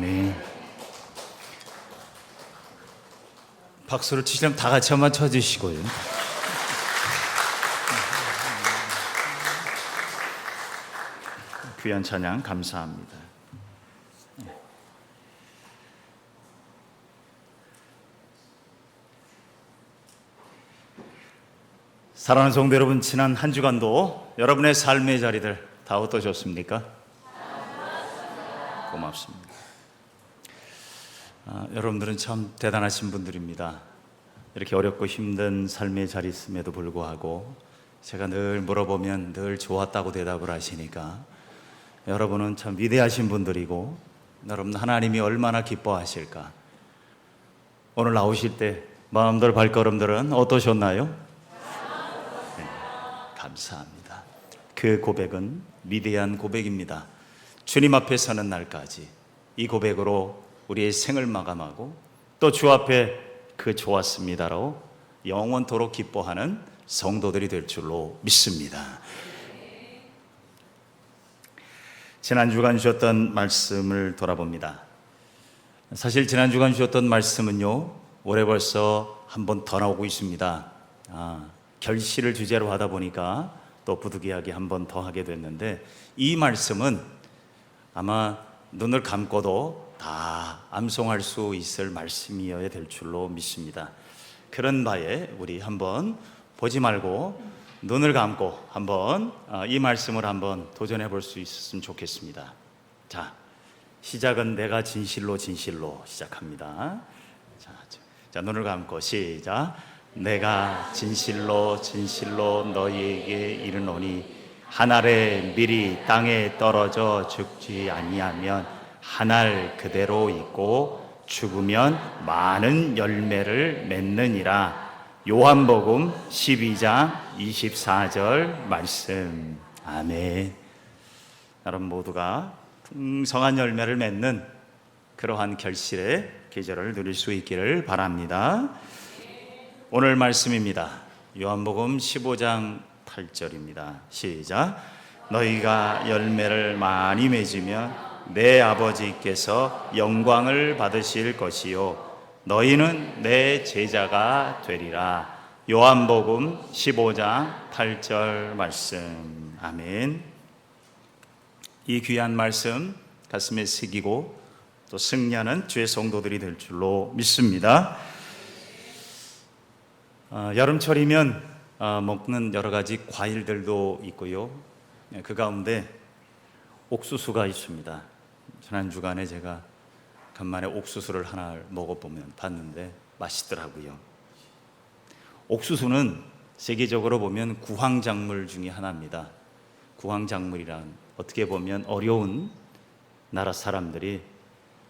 아멘. 박수를 치시려면 다 같이 한번 쳐주시고요. 귀한 찬양 감사합니다. 사랑하는 성도 여러분, 지난 한 주간도 여러분의 삶의 자리들 다 어떠셨습니까? 고맙습니다. 여러분들은 참 대단하신 분들입니다. 이렇게 어렵고 힘든 삶의 자리 있음에도 불구하고 제가 늘 물어보면 늘 좋았다고 대답을 하시니까 여러분은 참 위대하신 분들이고, 여러분 하나님이 얼마나 기뻐하실까. 오늘 나오실 때 마음들 발걸음들은 어떠셨나요? 네, 감사합니다. 그 고백은 위대한 고백입니다. 주님 앞에 서는 날까지 이 고백으로 우리의 생을 마감하고 또 주 앞에 그 좋았습니다로 영원토록 기뻐하는 성도들이 될 줄로 믿습니다. 지난 주간 주셨던 말씀을 돌아봅니다. 사실 지난 주간 주셨던 말씀은요, 올해 벌써 한 번 더 나오고 있습니다. 결실을 주제로 하다 보니까 또 부득이하게 한 번 더 하게 됐는데, 이 말씀은 아마 눈을 감고도 다 암송할 수 있을 말씀이어야 될 줄로 믿습니다. 그런 바에 우리 한번 보지 말고 눈을 감고 한번 이 말씀을 한번 도전해 볼 수 있었으면 좋겠습니다. 자, 시작은 내가 진실로 진실로 시작합니다. 자, 눈을 감고 시작. 내가 진실로 진실로 너희에게 이르노니 한 알의 밀이 땅에 떨어져 죽지 아니하면 한 알 그대로 있고 죽으면 많은 열매를 맺느니라. 요한복음 12장 24절 말씀. 아멘. 여러분 모두가 풍성한 열매를 맺는 그러한 결실의 계절을 누릴 수 있기를 바랍니다. 오늘 말씀입니다. 요한복음 15장 8절입니다. 시작. 너희가 열매를 많이 맺으면 내 아버지께서 영광을 받으실 것이요 너희는 내 제자가 되리라. 요한복음 15장 8절 말씀. 아멘. 이 귀한 말씀 가슴에 새기고 또 승리하는 주의 성도들이 될 줄로 믿습니다. 여름철이면 먹는 여러 가지 과일들도 있고요, 그 가운데 옥수수가 있습니다. 지난 주간에 제가 간만에 옥수수를 하나 봤는데 맛있더라고요. 옥수수는 세계적으로 보면 구황작물 중에 하나입니다. 구황작물이란 어떻게 보면 어려운 나라 사람들이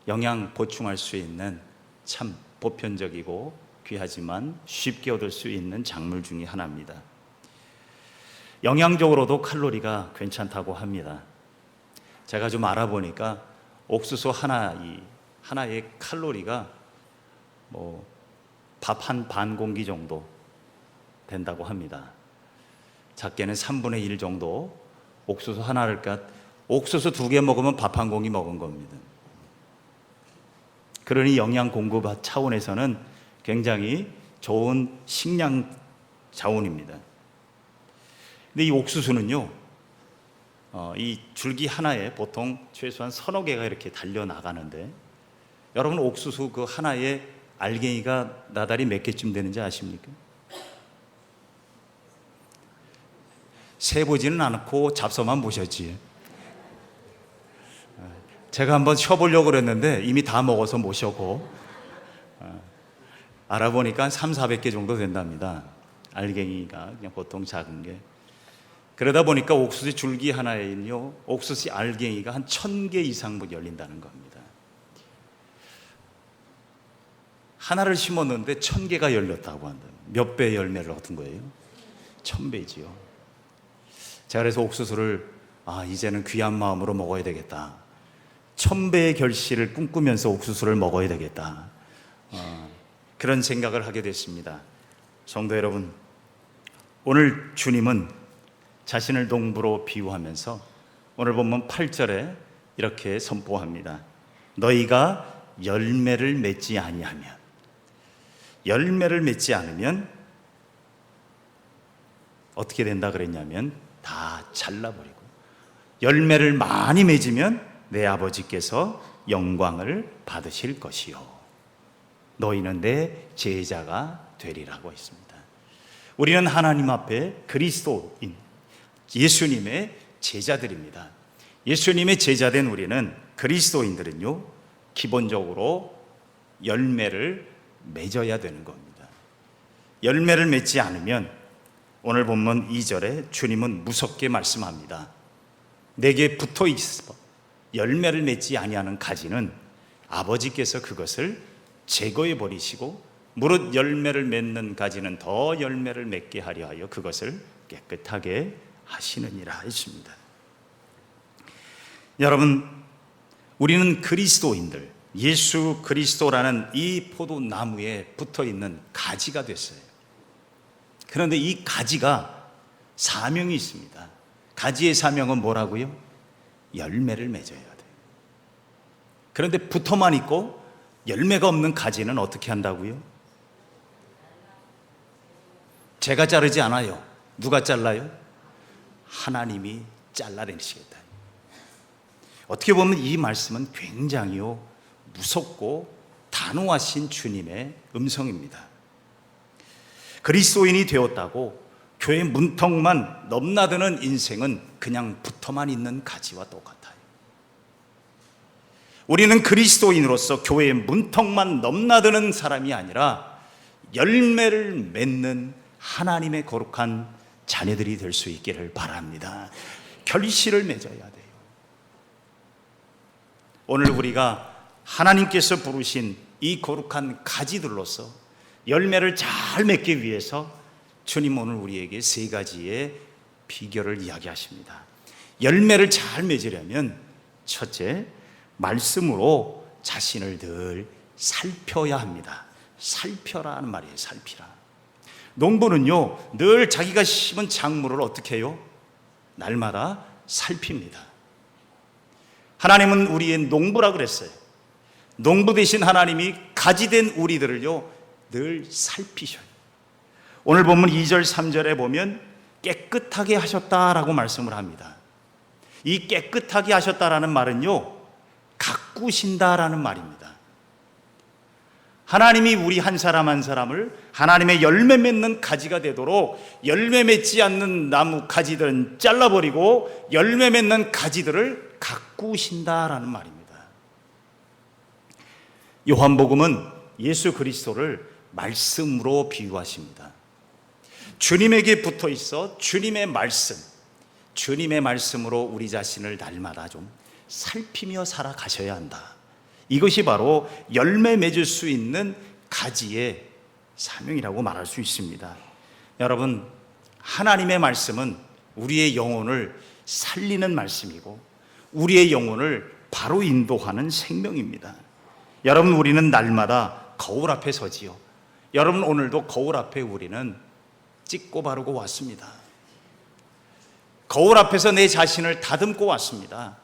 영양 보충할 수 있는 참 보편적이고 귀하지만 쉽게 얻을 수 있는 작물 중에 하나입니다. 영양적으로도 칼로리가 괜찮다고 합니다. 제가 좀 알아보니까 옥수수 하나의 칼로리가 밥 한 반 공기 정도 된다고 합니다. 작게는 3분의 1 정도. 옥수수 하나를 옥수수 2개 먹으면 밥 한 공기 먹은 겁니다. 그러니 영양 공급 차원에서는 굉장히 좋은 식량 자원입니다. 근데 이 옥수수는요, 이 줄기 하나에 보통 최소한 서너 개가 이렇게 달려 나가는데, 여러분 옥수수 그 하나에 알갱이가 나달이 몇 개쯤 되는지 아십니까? 세보지는 않고 잡숴만 보셨지. 제가 한번 쉬어보려고 그랬는데 이미 다 먹어서 못 쉬었고, 알아보니까 한 300-400개 정도 된답니다. 알갱이가 그냥 보통 작은 게. 그러다 보니까 옥수수 줄기 하나에는요, 옥수수 알갱이가 한 1000개 이상 열린다는 겁니다. 하나를 심었는데 1000개가 열렸다고 한다. 몇 배의 열매를 얻은 거예요? 1000배지요. 제가 그래서 옥수수를 이제는 귀한 마음으로 먹어야 되겠다. 1000배의 결실을 꿈꾸면서 옥수수를 먹어야 되겠다. 그런 생각을 하게 됐습니다. 성도 여러분, 오늘 주님은 자신을 농부로 비유하면서 오늘 본문 8절에 이렇게 선포합니다. 너희가 열매를 맺지 않으면 어떻게 된다 그랬냐면 다 잘라버리고, 열매를 많이 맺으면 내 아버지께서 영광을 받으실 것이요 너희는 내 제자가 되리라고 했습니다. 우리는 하나님 앞에 그리스도인 예수님의 제자들입니다. 예수님의 제자된 우리는, 그리스도인들은요, 기본적으로 열매를 맺어야 되는 겁니다. 열매를 맺지 않으면, 오늘 본문 2절에 주님은 무섭게 말씀합니다. 내게 붙어 있어 열매를 맺지 아니하는 가지는 아버지께서 그것을 제거해 버리시고, 무릇 열매를 맺는 가지는 더 열매를 맺게 하려 하여 그것을 깨끗하게 하시느니라 했습니다. 여러분, 우리는 그리스도인들, 예수 그리스도라는 이 포도나무에 붙어 있는 가지가 됐어요. 그런데 이 가지가 사명이 있습니다. 가지의 사명은 뭐라고요? 열매를 맺어야 돼요. 그런데 붙어만 있고 열매가 없는 가지는 어떻게 한다고요? 제가 자르지 않아요. 누가 잘라요? 하나님이 잘라내시겠다. 어떻게 보면 이 말씀은 굉장히 무섭고 단호하신 주님의 음성입니다. 그리스도인이 되었다고 교회 문턱만 넘나드는 인생은 그냥 붙어만 있는 가지와 똑같아요. 우리는 그리스도인으로서 교회의 문턱만 넘나드는 사람이 아니라 열매를 맺는 하나님의 거룩한 자녀들이 될 수 있기를 바랍니다. 결실을 맺어야 돼요. 오늘 우리가 하나님께서 부르신 이 거룩한 가지들로서 열매를 잘 맺기 위해서 주님 오늘 우리에게 세 가지의 비결을 이야기하십니다. 열매를 잘 맺으려면 첫째, 말씀으로 자신을 늘 살펴야 합니다. 살펴라는 말이에요. 살피라. 농부는요, 늘 자기가 심은 작물을 어떻게 해요? 날마다 살핍니다. 하나님은 우리의 농부라 그랬어요. 농부 대신 하나님이 가지된 우리들을요, 늘 살피셔요. 오늘 본문 2절 3절에 보면 깨끗하게 하셨다라고 말씀을 합니다. 이 깨끗하게 하셨다라는 말은요, 가꾸신다라는 말입니다. 하나님이 우리 한 사람 한 사람을 하나님의 열매 맺는 가지가 되도록, 열매 맺지 않는 나무 가지들은 잘라버리고 열매 맺는 가지들을 가꾸신다라는 말입니다. 요한복음은 예수 그리스도를 말씀으로 비유하십니다. 주님에게 붙어 있어 주님의 말씀으로 우리 자신을 날마다 좀 살피며 살아가셔야 한다. 이것이 바로 열매 맺을 수 있는 가지의 사명이라고 말할 수 있습니다. 여러분, 하나님의 말씀은 우리의 영혼을 살리는 말씀이고 우리의 영혼을 바로 인도하는 생명입니다. 여러분, 우리는 날마다 거울 앞에 서지요. 여러분, 오늘도 거울 앞에 우리는 찍고 바르고 왔습니다. 거울 앞에서 내 자신을 다듬고 왔습니다.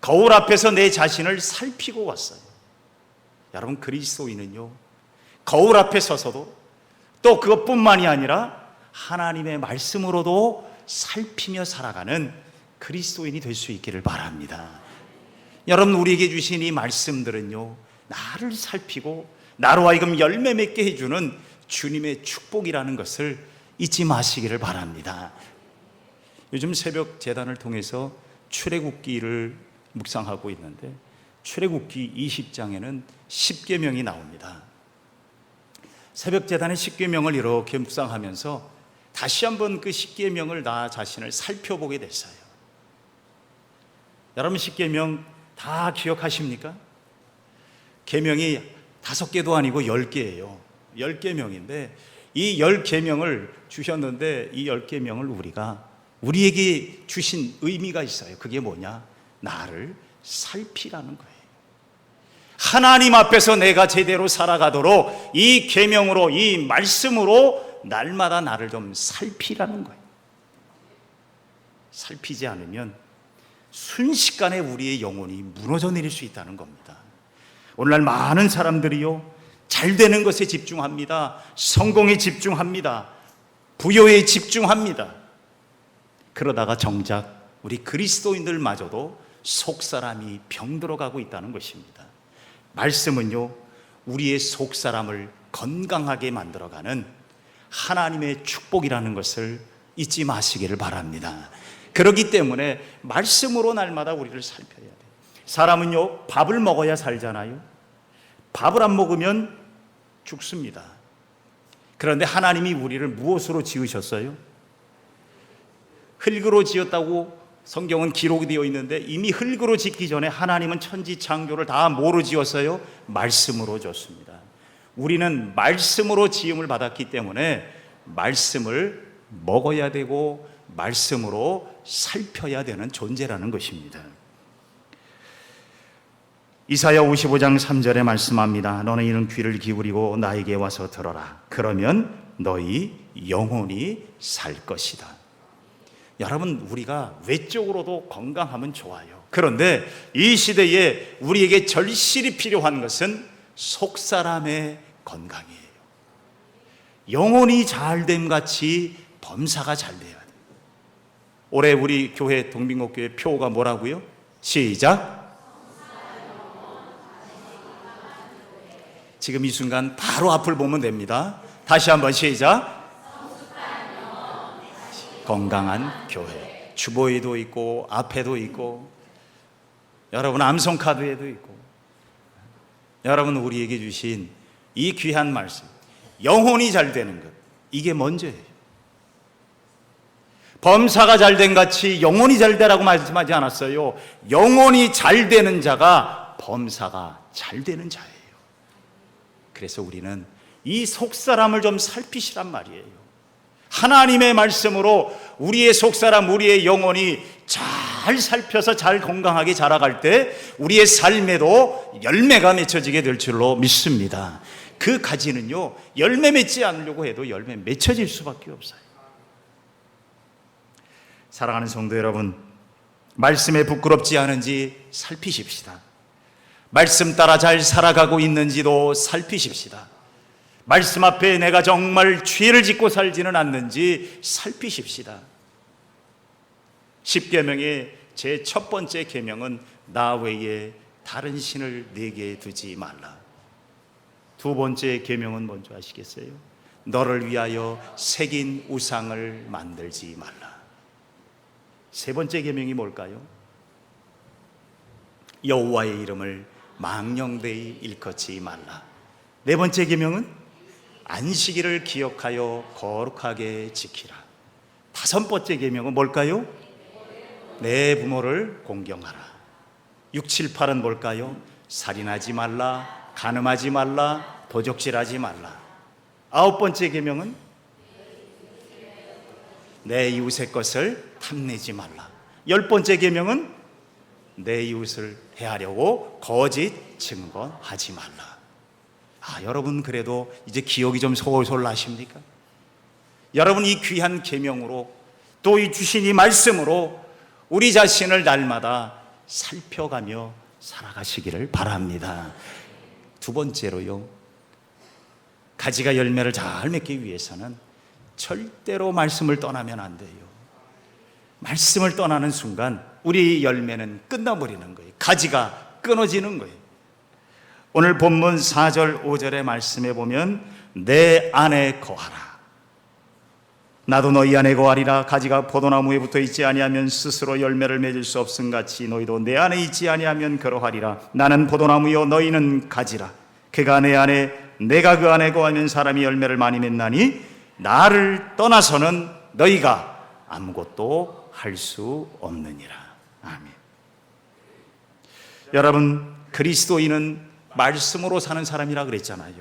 거울 앞에서 내 자신을 살피고 왔어요. 여러분, 그리스도인은요, 거울 앞에 서서도 또 그것뿐만이 아니라 하나님의 말씀으로도 살피며 살아가는 그리스도인이 될 수 있기를 바랍니다. 여러분, 우리에게 주신 이 말씀들은요, 나를 살피고 나로 하여금 열매 맺게 해주는 주님의 축복이라는 것을 잊지 마시기를 바랍니다. 요즘 새벽 제단을 통해서 출애굽기를 묵상하고 있는데, 출애굽기 20장에는 10계명이 나옵니다. 새벽 제단의 10계명을 이렇게 묵상하면서 다시 한번 그 10계명을 나 자신을 살펴보게 됐어요. 여러분, 10계명 다 기억하십니까? 계명이 5개도 아니고 10개예요. 10계명인데 이 10계명을 주셨는데, 이 10계명을 우리에게 주신 의미가 있어요. 그게 뭐냐? 나를 살피라는 거예요. 하나님 앞에서 내가 제대로 살아가도록 이 계명으로, 이 말씀으로 날마다 나를 좀 살피라는 거예요. 살피지 않으면 순식간에 우리의 영혼이 무너져 내릴 수 있다는 겁니다. 오늘날 많은 사람들이요, 잘 되는 것에 집중합니다. 성공에 집중합니다. 부여에 집중합니다. 그러다가 정작 우리 그리스도인들마저도 속사람이 병들어가고 있다는 것입니다. 말씀은요, 우리의 속사람을 건강하게 만들어가는 하나님의 축복이라는 것을 잊지 마시기를 바랍니다. 그렇기 때문에 말씀으로 날마다 우리를 살펴야 돼요. 사람은요, 밥을 먹어야 살잖아요. 밥을 안 먹으면 죽습니다. 그런데 하나님이 우리를 무엇으로 지으셨어요? 흙으로 지었다고 성경은 기록이 되어 있는데, 이미 흙으로 짓기 전에 하나님은 천지 창조를 다 뭐로 지었어요? 말씀으로 졌습니다. 우리는 말씀으로 지음을 받았기 때문에 말씀을 먹어야 되고 말씀으로 살펴야 되는 존재라는 것입니다. 이사야 55장 3절에 말씀합니다. 너는 이는 귀를 기울이고 나에게 와서 들어라. 그러면 너희 영혼이 살 것이다. 여러분, 우리가 외적으로도 건강하면 좋아요. 그런데 이 시대에 우리에게 절실히 필요한 것은 속사람의 건강이에요. 영혼이 잘됨 같이 범사가 잘 돼야 돼요. 올해 우리 교회 동빙곡교회 표가 뭐라고요? 시작. 지금 이 순간 바로 앞을 보면 됩니다. 다시 한번 시작. 건강한 교회. 주보에도 있고 앞에도 있고, 여러분 암송카드에도 있고, 여러분 우리에게 주신 이 귀한 말씀, 영혼이 잘 되는 것, 이게 먼저예요. 범사가 잘 된 같이 영혼이 잘 되라고 말씀하지 않았어요. 영혼이 잘 되는 자가 범사가 잘 되는 자예요. 그래서 우리는 이 속사람을 좀 살피시란 말이에요. 하나님의 말씀으로 우리의 속사람, 우리의 영혼이 잘 살펴서 잘 건강하게 자라갈 때 우리의 삶에도 열매가 맺혀지게 될 줄로 믿습니다. 그 가지는요, 열매 맺지 않으려고 해도 열매 맺혀질 수밖에 없어요. 사랑하는 성도 여러분, 말씀에 부끄럽지 않은지 살피십시다. 말씀 따라 잘 살아가고 있는지도 살피십시다. 말씀 앞에 내가 정말 죄를 짓고 살지는 않는지 살피십시다. 10계명의 제 첫 번째 계명은 나 외에 다른 신을 내게 두지 말라. 두 번째 계명은 뭔지 아시겠어요? 너를 위하여 새긴 우상을 만들지 말라. 세 번째 계명이 뭘까요? 여호와의 이름을 망령되이 일컫지 말라. 네 번째 계명은 안식일을 기억하여 거룩하게 지키라. 다섯 번째 계명은 뭘까요? 내 부모를 공경하라. 6, 7, 8은 뭘까요? 살인하지 말라, 간음하지 말라, 도적질하지 말라. 아홉 번째 계명은 내 이웃의 것을 탐내지 말라. 10번째 계명은 내 이웃을 해하려고 거짓 증거하지 말라. 여러분 그래도 이제 기억이 좀 솔솔 나십니까? 여러분 이 귀한 계명으로 또 이 주신 이 말씀으로 우리 자신을 날마다 살펴가며 살아가시기를 바랍니다. 두 번째로요, 가지가 열매를 잘 맺기 위해서는 절대로 말씀을 떠나면 안 돼요. 말씀을 떠나는 순간 우리 열매는 끝나버리는 거예요. 가지가 끊어지는 거예요. 오늘 본문 4절 5절의 말씀에 보면 내 안에 거하라. 나도 너희 안에 거하리라. 가지가 포도나무에 붙어 있지 아니하면 스스로 열매를 맺을 수 없음같이 너희도 내 안에 있지 아니하면 그러하리라. 나는 포도나무요 너희는 가지라. 그가 내 안에 내가 그 안에 거하면 사람이 열매를 많이 맺나니 나를 떠나서는 너희가 아무것도 할 수 없느니라. 아멘. 여러분 그리스도인은 말씀으로 사는 사람이라 그랬잖아요.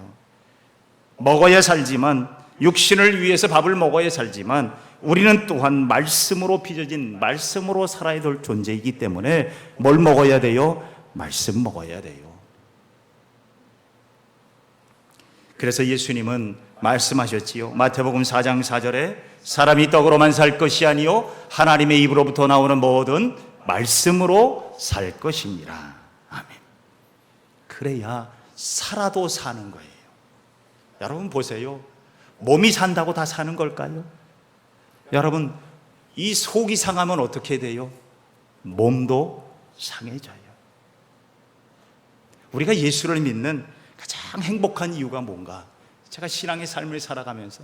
먹어야 살지만, 육신을 위해서 밥을 먹어야 살지만 우리는 또한 말씀으로 빚어진 말씀으로 살아야 될 존재이기 때문에 뭘 먹어야 돼요? 말씀 먹어야 돼요. 그래서 예수님은 말씀하셨지요. 마태복음 4장 4절에 사람이 떡으로만 살 것이 아니요 하나님의 입으로부터 나오는 모든 말씀으로 살 것이니라. 아멘. 그래야 살아도 사는 거예요. 여러분 보세요. 몸이 산다고 다 사는 걸까요? 여러분, 이 속이 상하면 어떻게 돼요? 몸도 상해져요. 우리가 예수를 믿는 가장 행복한 이유가 뭔가? 제가 신앙의 삶을 살아가면서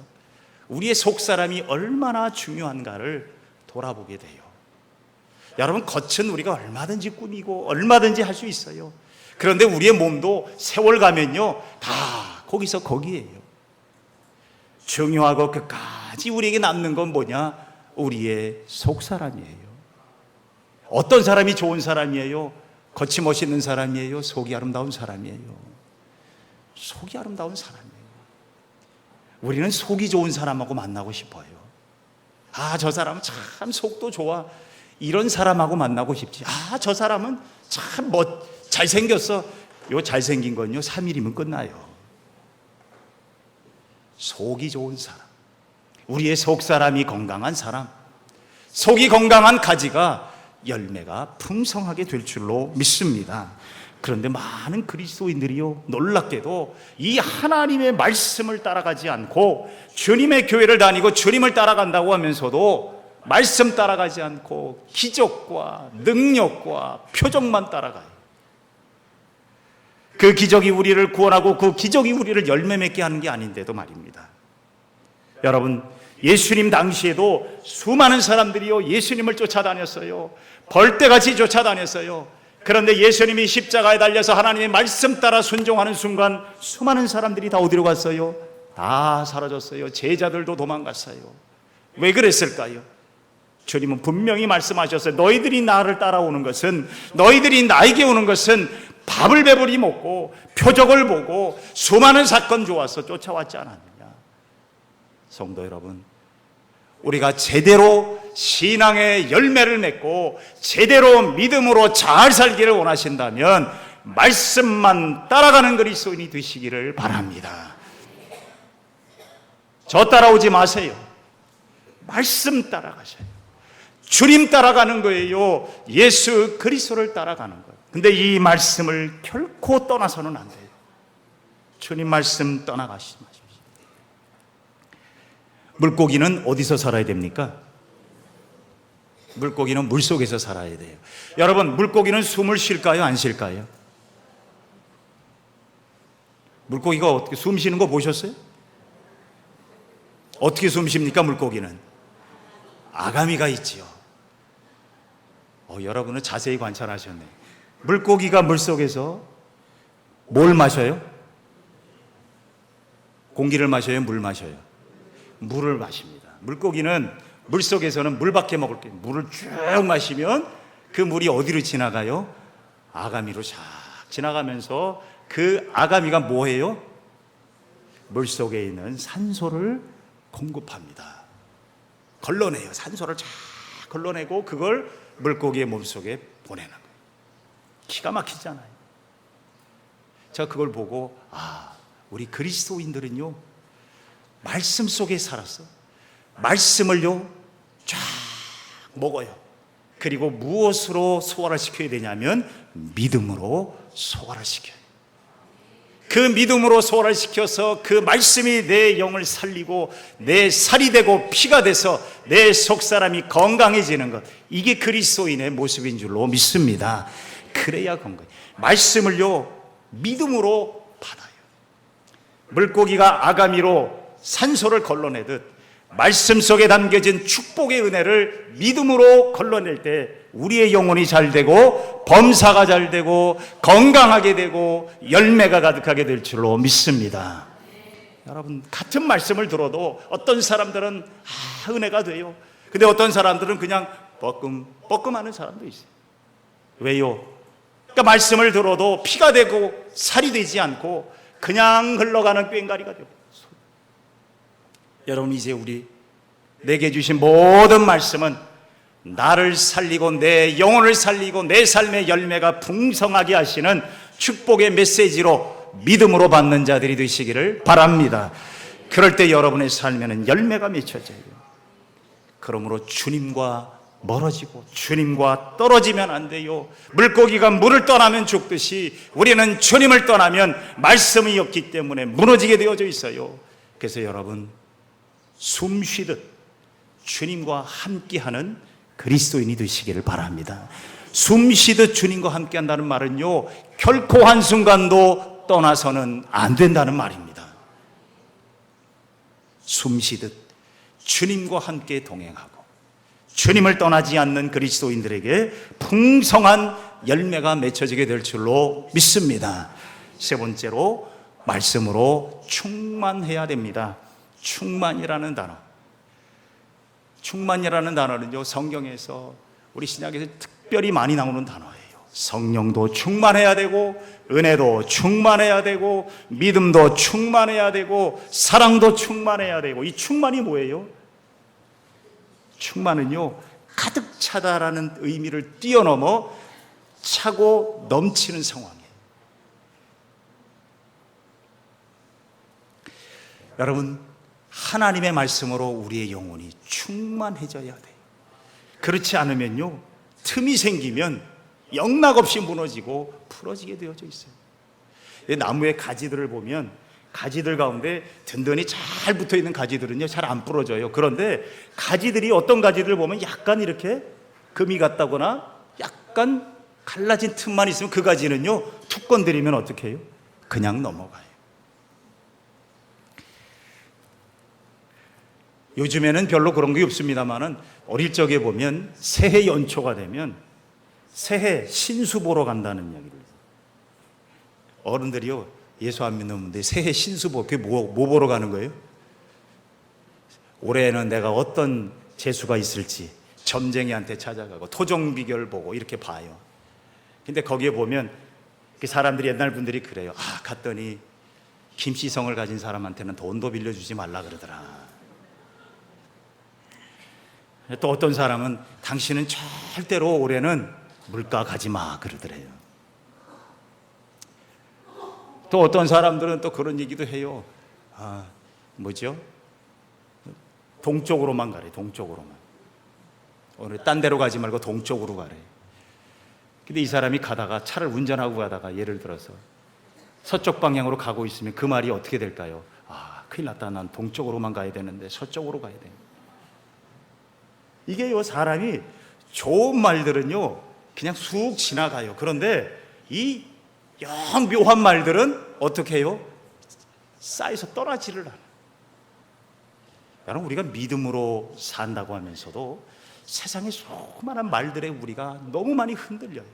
우리의 속사람이 얼마나 중요한가를 돌아보게 돼요. 여러분, 겉은 우리가 얼마든지 꾸미고 얼마든지 할 수 있어요. 그런데 우리의 몸도 세월 가면요, 다 거기서 거기에요. 중요하고 끝까지 우리에게 남는 건 뭐냐? 우리의 속사람이에요. 어떤 사람이 좋은 사람이에요? 겉이 멋있는 사람이에요? 속이 아름다운 사람이에요? 속이 아름다운 사람이에요. 우리는 속이 좋은 사람하고 만나고 싶어요. 아, 저 사람은 참 속도 좋아. 이런 사람하고 만나고 싶지. 아, 저 사람은 참 잘생겼어. 요 잘생긴 건요 3일이면 끝나요. 속이 좋은 사람, 우리의 속사람이 건강한 사람, 속이 건강한 가지가 열매가 풍성하게 될 줄로 믿습니다. 그런데 많은 그리스도인들이요, 놀랍게도 이 하나님의 말씀을 따라가지 않고 주님의 교회를 다니고 주님을 따라간다고 하면서도 말씀 따라가지 않고 기적과 능력과 표적만 따라가요. 그 기적이 우리를 구원하고 그 기적이 우리를 열매 맺게 하는 게 아닌데도 말입니다. 여러분, 예수님 당시에도 수많은 사람들이요 예수님을 쫓아다녔어요. 벌떼같이 쫓아다녔어요. 그런데 예수님이 십자가에 달려서 하나님의 말씀 따라 순종하는 순간 수많은 사람들이 다 어디로 갔어요? 다 사라졌어요. 제자들도 도망갔어요. 왜 그랬을까요? 주님은 분명히 말씀하셨어요. 너희들이 나를 따라오는 것은, 너희들이 나에게 오는 것은 밥을 배불리 먹고 표적을 보고 수많은 사건 좋아서 쫓아왔지 않았느냐. 성도 여러분, 우리가 제대로 신앙의 열매를 맺고 제대로 믿음으로 잘 살기를 원하신다면 말씀만 따라가는 그리스도인이 되시기를 바랍니다. 저 따라오지 마세요. 말씀 따라가셔요. 주님 따라가는 거예요. 예수 그리스도를 따라가는 거예요. 근데 이 말씀을 결코 떠나서는 안 돼요. 주님 말씀 떠나가시지 마십시오. 물고기는 어디서 살아야 됩니까? 물고기는 물속에서 살아야 돼요. 여러분, 물고기는 숨을 쉴까요? 안 쉴까요? 물고기가 어떻게 숨 쉬는 거 보셨어요? 어떻게 숨 쉽니까? 물고기는 아가미가 있지요. 여러분은 자세히 관찰하셨네. 물고기가 물속에서 뭘 마셔요? 공기를 마셔요? 물 마셔요? 물을 마십니다. 물고기는 물속에서는 물밖에 먹을 게, 물을 쭉 마시면 그 물이 어디로 지나가요? 아가미로 쫙 지나가면서 그 아가미가 뭐예요? 물속에 있는 산소를 공급합니다. 걸러내요. 산소를 쫙 걸러내고 그걸 물고기의 몸속에 보내는 거예요. 기가 막히잖아요. 제가 그걸 보고 우리 그리스도인들은요 말씀 속에 살았어. 말씀을요 쫙 먹어요. 그리고 무엇으로 소화를 시켜야 되냐면 믿음으로 소화를 시켜요. 그 믿음으로 소화를 시켜서 그 말씀이 내 영을 살리고 내 살이 되고 피가 돼서 내 속사람이 건강해지는 것, 이게 그리스도인의 모습인 줄로 믿습니다. 그래야 건강. 말씀을요 믿음으로 받아요. 물고기가 아가미로 산소를 걸러내듯 말씀 속에 담겨진 축복의 은혜를 믿음으로 걸러낼 때 우리의 영혼이 잘 되고 범사가 잘 되고 건강하게 되고 열매가 가득하게 될 줄로 믿습니다. 여러분, 같은 말씀을 들어도 어떤 사람들은 은혜가 돼요. 근데 어떤 사람들은 그냥 뻐끔뻐끔하는 사람도 있어요. 왜요? 그러니까 말씀을 들어도 피가 되고 살이 되지 않고 그냥 흘러가는 꽹가리가 되고. 여러분, 이제 내게 주신 모든 말씀은 나를 살리고 내 영혼을 살리고 내 삶의 열매가 풍성하게 하시는 축복의 메시지로 믿음으로 받는 자들이 되시기를 바랍니다. 그럴 때 여러분의 삶에는 열매가 맺혀져요. 그러므로 주님과 멀어지고 주님과 떨어지면 안 돼요. 물고기가 물을 떠나면 죽듯이 우리는 주님을 떠나면 말씀이 없기 때문에 무너지게 되어져 있어요. 그래서 여러분, 숨 쉬듯 주님과 함께하는 그리스도인이 되시기를 바랍니다. 숨 쉬듯 주님과 함께한다는 말은요, 결코 한순간도 떠나서는 안 된다는 말입니다. 숨 쉬듯 주님과 함께 동행하고 주님을 떠나지 않는 그리스도인들에게 풍성한 열매가 맺혀지게 될 줄로 믿습니다. 세 번째로, 말씀으로 충만해야 됩니다. 충만이라는 단어. 충만이라는 단어는요, 성경에서 우리 신약에서 특별히 많이 나오는 단어예요. 성령도 충만해야 되고, 은혜도 충만해야 되고, 믿음도 충만해야 되고, 사랑도 충만해야 되고. 이 충만이 뭐예요? 충만은요, 가득 차다라는 의미를 뛰어넘어 차고 넘치는 상황이에요. 여러분, 하나님의 말씀으로 우리의 영혼이 충만해져야 돼요. 그렇지 않으면요, 틈이 생기면 영락없이 무너지고 풀어지게 되어져 있어요. 나무의 가지들을 보면 가지들 가운데 든든히 잘 붙어있는 가지들은요, 잘 안 부러져요. 그런데 가지들이, 어떤 가지들을 보면 약간 이렇게 금이 갔다거나 약간 갈라진 틈만 있으면 그 가지는요, 툭 건드리면 어떻게 해요? 그냥 넘어가요. 요즘에는 별로 그런 게 없습니다만은 어릴 적에 보면 새해 연초가 되면 새해 신수 보러 간다는 이야기를 해요. 어른들이요, 예수 안 믿는 분들 새해 신수 보러, 그게 뭐 보러 가는 거예요? 올해는 내가 어떤 재수가 있을지 점쟁이한테 찾아가고 토종 비결 보고 이렇게 봐요. 근데 거기에 보면 그 사람들이, 옛날 분들이 그래요. 갔더니 김씨성을 가진 사람한테는 돈도 빌려주지 말라 그러더라. 또 어떤 사람은 당신은 절대로 올해는 물가 가지 마 그러더래요. 또 어떤 사람들은 또 그런 얘기도 해요. 뭐죠? 동쪽으로만 가래. 동쪽으로만. 오늘 딴 데로 가지 말고 동쪽으로 가래. 근데 이 사람이 가다가, 차를 운전하고 가다가 예를 들어서 서쪽 방향으로 가고 있으면 그 말이 어떻게 될까요? 큰일 났다. 난 동쪽으로만 가야 되는데 서쪽으로 가야 돼. 이게요, 사람이 좋은 말들은요 그냥 쑥 지나가요. 그런데 이 영 묘한 말들은 어떻게 해요? 쌓여서 떠나지를 않아요. 여러분, 우리가 믿음으로 산다고 하면서도 세상의 수많은 말들에 우리가 너무 많이 흔들려요.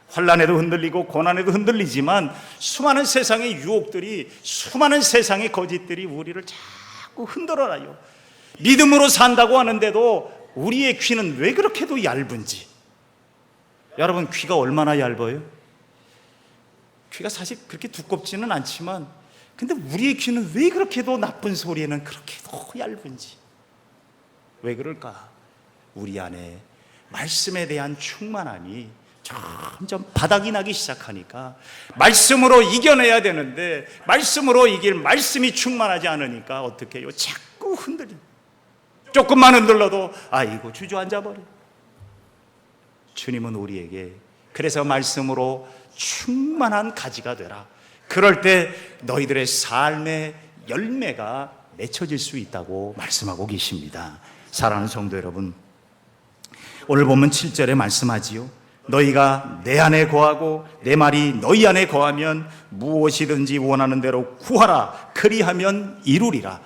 환난에도 흔들리고 고난에도 흔들리지만 수많은 세상의 유혹들이, 수많은 세상의 거짓들이 우리를 자꾸 흔들어놔요. 믿음으로 산다고 하는데도 우리의 귀는 왜 그렇게도 얇은지. 여러분, 귀가 얼마나 얇아요? 귀가 사실 그렇게 두껍지는 않지만, 근데 우리의 귀는 왜 그렇게도 나쁜 소리에는 그렇게도 얇은지. 왜 그럴까? 우리 안에 말씀에 대한 충만함이 점점 바닥이 나기 시작하니까, 말씀으로 이겨내야 되는데 말씀으로 이길 말씀이 충만하지 않으니까 어떻게 해요? 자꾸 흔들려. 조금만 흔들러도 아이고 주저앉아 버려. 주님은 우리에게 그래서 말씀으로 충만한 가지가 되라. 그럴 때 너희들의 삶의 열매가 맺혀질 수 있다고 말씀하고 계십니다. 사랑하는 성도 여러분, 오늘 보면 7절에 말씀하지요. 너희가 내 안에 거하고 내 말이 너희 안에 거하면 무엇이든지 원하는 대로 구하라. 그리하면 이루리라.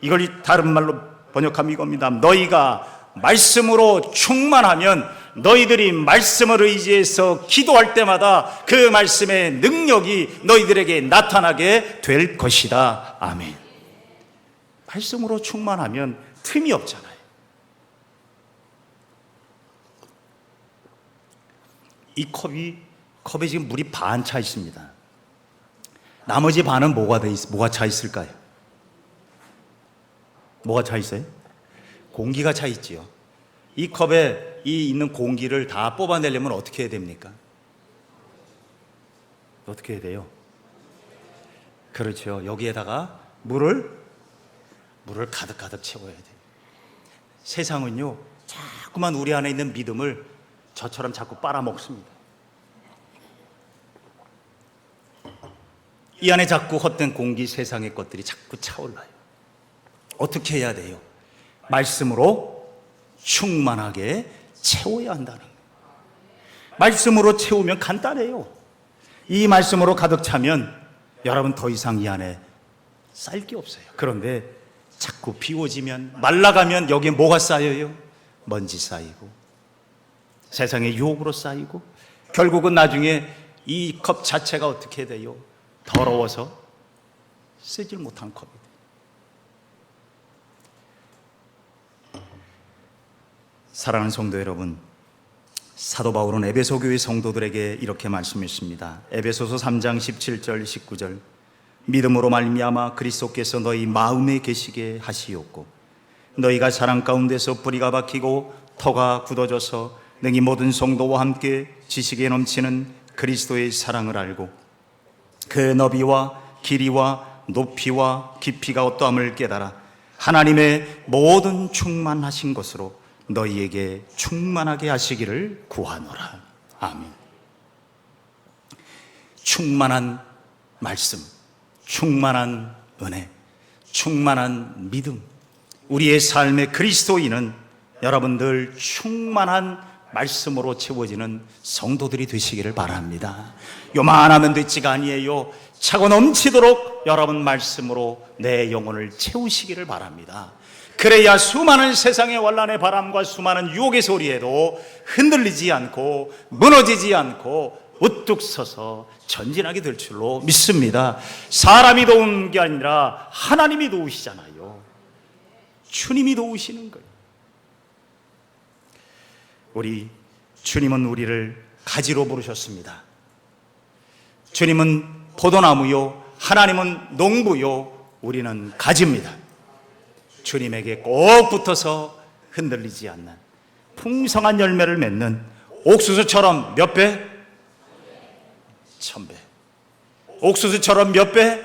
이걸 다른 말로 번역하면 이겁니다. 너희가 말씀으로 충만하면 너희들이 말씀을 의지해서 기도할 때마다 그 말씀의 능력이 너희들에게 나타나게 될 것이다. 아멘. 말씀으로 충만하면 틈이 없잖아요. 이 컵에 지금 물이 반 차 있습니다. 나머지 반은 뭐가 차 있을까요? 뭐가 차 있어요? 공기가 차 있지요. 이 컵에 있는 공기를 다 뽑아내려면 어떻게 해야 됩니까? 어떻게 해야 돼요? 그렇죠. 여기에다가 물을 가득 채워야 돼요. 세상은요, 자꾸만 우리 안에 있는 믿음을 저처럼 자꾸 빨아먹습니다. 이 안에 자꾸 헛된 공기, 세상의 것들이 자꾸 차올라요. 어떻게 해야 돼요? 말씀으로 충만하게 채워야 한다는 거예요. 말씀으로 채우면 간단해요. 이 말씀으로 가득 차면 여러분 더 이상 이 안에 쌓일 게 없어요. 그런데 자꾸 비워지면, 말라가면 여기에 뭐가 쌓여요? 먼지 쌓이고 세상의 유혹으로 쌓이고 결국은 나중에 이 컵 자체가 어떻게 돼요? 더러워서 쓰질 못한 컵이 돼요. 사랑하는 성도 여러분, 사도 바울은 에베소 교회 성도들에게 이렇게 말씀했습니다. 에베소서 3장 17절 19절 믿음으로 말미암아 그리스도께서 너희 마음에 계시게 하시옵고 너희가 사랑 가운데서 뿌리가 박히고 터가 굳어져서 능히 모든 성도와 함께 지식에 넘치는 그리스도의 사랑을 알고 그 너비와 길이와 높이와 깊이가 어떠함을 깨달아 하나님의 모든 충만하신 것으로 너희에게 충만하게 하시기를 구하노라. 아멘. 충만한 말씀, 충만한 은혜, 충만한 믿음. 우리의 삶의 그리스도인은 여러분들 충만한 말씀으로 채워지는 성도들이 되시기를 바랍니다. 요만하면 되지가 아니에요. 차고 넘치도록 여러분 말씀으로 내 영혼을 채우시기를 바랍니다. 그래야 수많은 세상의 환난의 바람과 수많은 유혹의 소리에도 흔들리지 않고 무너지지 않고 우뚝 서서 전진하게 될 줄로 믿습니다. 사람이 도운 게 아니라 하나님이 도우시잖아요. 주님이 도우시는 거예요. 우리 주님은 우리를 가지로 부르셨습니다. 주님은 포도나무요, 하나님은 농부요, 우리는 가지입니다. 주님에게 꼭 붙어서 흔들리지 않는 풍성한 열매를 맺는 옥수수처럼 몇 배? 1000배. 옥수수처럼 몇 배?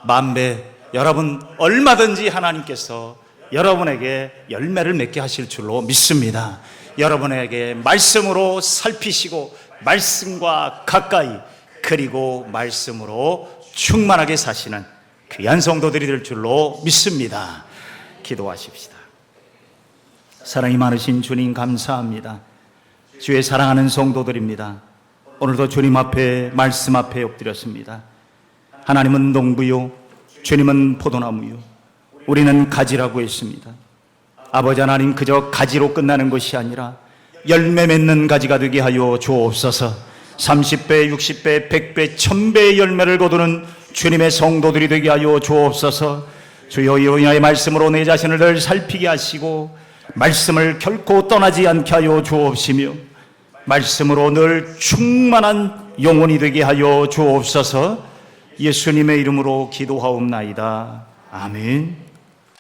10,000배. 여러분 얼마든지 하나님께서 여러분에게 열매를 맺게 하실 줄로 믿습니다. 여러분에게 말씀으로 살피시고 말씀과 가까이 그리고 말씀으로 충만하게 사시는 귀한 성도들이 될 줄로 믿습니다. 기도하십시다. 사랑이 많으신 주님 감사합니다. 주의 사랑하는 성도들입니다. 오늘도 주님 앞에 말씀 앞에 엎드렸습니다. 하나님은 농부요, 주님은 포도나무요, 우리는 가지라고 했습니다. 아버지 하나님, 그저 가지로 끝나는 것이 아니라 열매 맺는 가지가 되게 하여 주옵소서. 30배, 60배, 100배, 1000배의 열매를 거두는 주님의 성도들이 되게 하여 주옵소서. 주여, 이로인하여 말씀으로 내 자신을 늘 살피게 하시고 말씀을 결코 떠나지 않게 하여 주옵시며 말씀으로 늘 충만한 영혼이 되게 하여 주옵소서. 예수님의 이름으로 기도하옵나이다. 아멘.